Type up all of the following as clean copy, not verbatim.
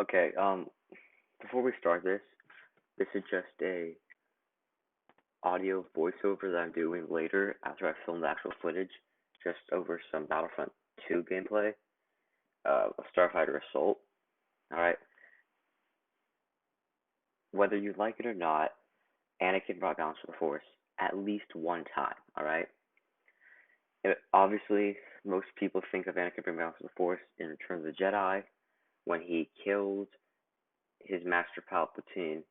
Okay, before we start this is just a audio voiceover that I'm doing later after I film the actual footage, just over some Battlefront 2 gameplay, Starfighter Assault. Alright, whether you like it or not, Anakin brought balance to the Force at least one time, alright? Obviously, most people think of Anakin bringing balance to the Force in Return of the Jedi, when he killed his master Palpatine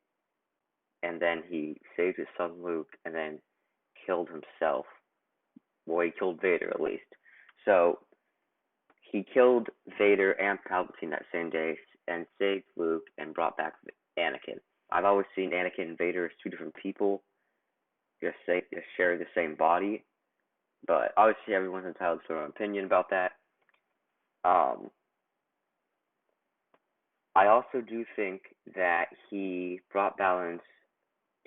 and then he saved his son Luke, and then killed himself. Well, he killed Vader at least. So he killed Vader and Palpatine that same day, and saved Luke and brought back Anakin. I've always seen Anakin and Vader as two different people, just share the same body. But obviously, everyone's entitled to their own opinion about that. Um, I also do think that he brought balance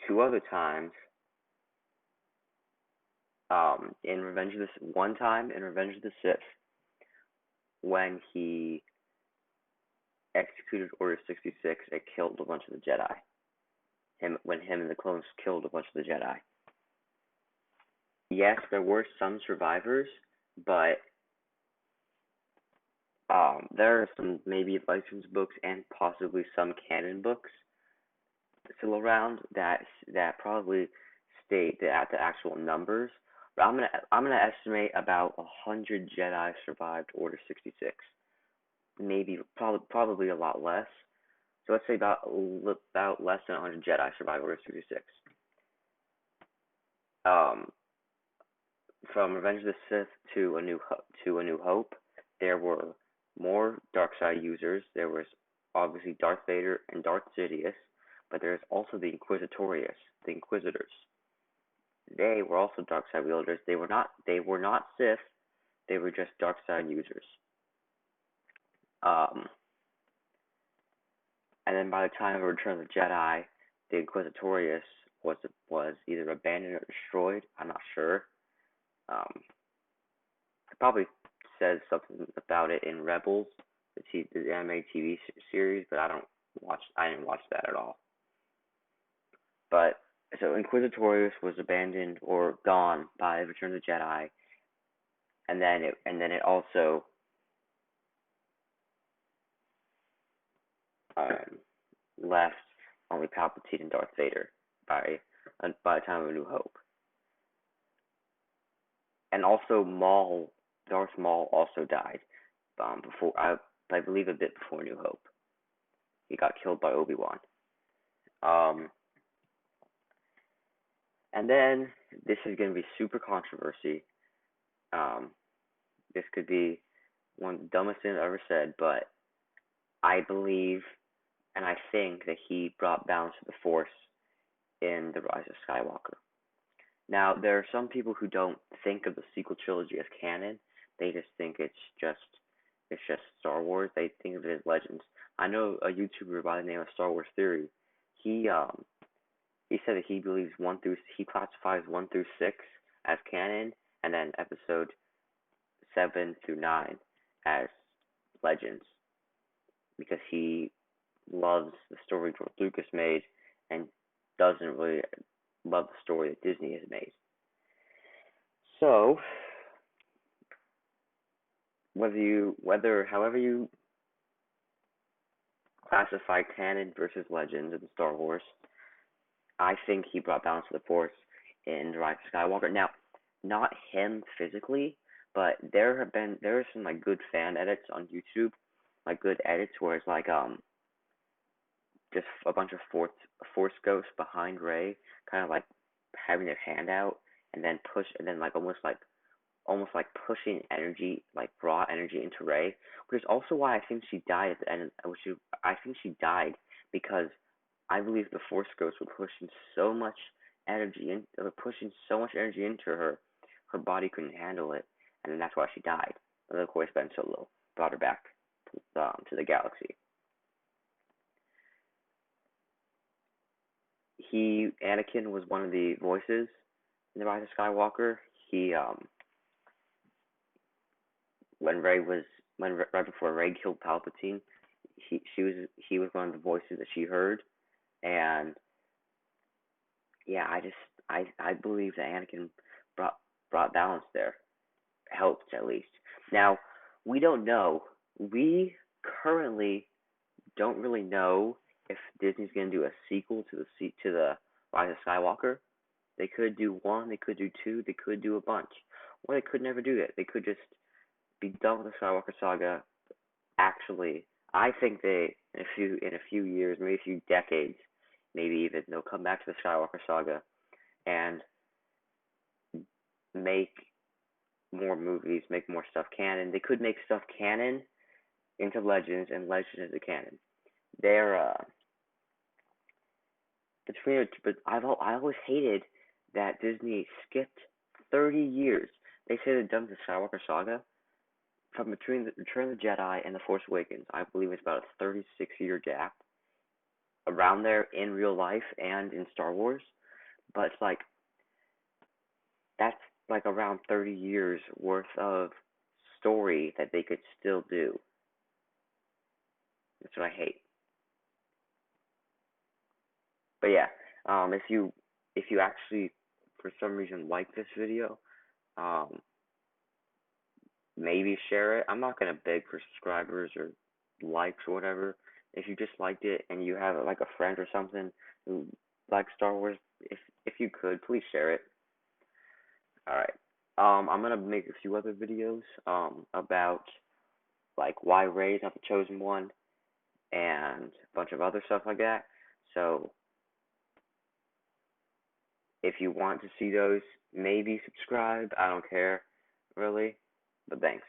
two other times in Revenge of the one time in Revenge of the Sith when he executed Order 66 and killed a bunch of the Jedi. When him and the clones killed a bunch of the Jedi. Yes, there were some survivors, but there are some maybe licensed books and possibly some canon books still around that probably state the actual numbers. But I'm gonna estimate about 100 Jedi survived Order 66. Maybe probably a lot less. So let's say about less than 100 Jedi survived Order 66. Um, from Revenge of the Sith to A New Hope, there were more dark side users. There was obviously Darth Vader and Darth Sidious, but there's also the the Inquisitors. They were also dark side wielders. They were not Sith. They were just dark side users. Um, and then by the time of Return of the Jedi, the Inquisitorius was either abandoned or destroyed. I'm not sure. It probably says something about it in Rebels, the anime TV series, but I didn't watch that at all. But so Inquisitorius was abandoned or gone by Return of the Jedi, and then it also left only Palpatine and Darth Vader by the time of A New Hope. And also Darth Maul also died before I believe a bit before New Hope. He got killed by Obi-Wan. Um, and then this is going to be super controversy. Um, this could be one of the dumbest things I've ever said, but I believe and I think that he brought balance to the Force in The Rise of Skywalker. Now, there are some people who don't think of the sequel trilogy as canon. They just think it's just Star Wars. They think of it as legends. I know a YouTuber by the name of Star Wars Theory. He he said that he classifies 1 through 6 as canon, and then episode 7 through 9 as legends, because he loves the story George Lucas made and doesn't really love the story that Disney has made. So, however you classify canon versus legends in Star Wars, I think he brought balance to the Force in The Rise of Skywalker. Now, not him physically, but there are some like good fan edits on YouTube, like good edits where it's like just a bunch of force ghosts behind Rey, kind of like having their hand out, and then like almost like pushing energy, like raw energy into Rey, which is also why I think she died at the end. I think she died because I believe the Force ghosts were pushing so much energy into her body couldn't handle it, and then that's why she died. And then of course Ben Solo brought her back to the galaxy. Anakin was one of the voices in The Rise of Skywalker. He when Rey was when right before Rey killed Palpatine, he was one of the voices that she heard, and yeah, I believe that Anakin brought brought balance there, helped at least. Now we don't know. We currently don't really know if Disney's gonna do a sequel to the Rise of Skywalker. They could do one, they could do two, they could do a bunch, or they could never do it. They could just be done with the Skywalker saga. Actually, I think they in a few years, maybe a few decades, maybe even they'll come back to the Skywalker saga and make more movies, make more stuff canon. They could make stuff canon into Legends and Legends into canon. They're between, but I always hated that Disney skipped 30 years. They say they're done with the Skywalker saga from between the Return of the Jedi and the Force Awakens. I believe it's about a 36-year gap around there in real life and in Star Wars. But it's like that's like around 30 years worth of story that they could still do. That's what I hate. But yeah, if you actually for some reason like this video, um, maybe share it. I'm not gonna beg for subscribers or likes or whatever. If you just liked it and you have like a friend or something who likes Star Wars, if you could, please share it. All right. I'm gonna make a few other videos about like why Rey's not the chosen one and a bunch of other stuff like that. So if you want to see those, maybe subscribe. I don't care really, but thanks.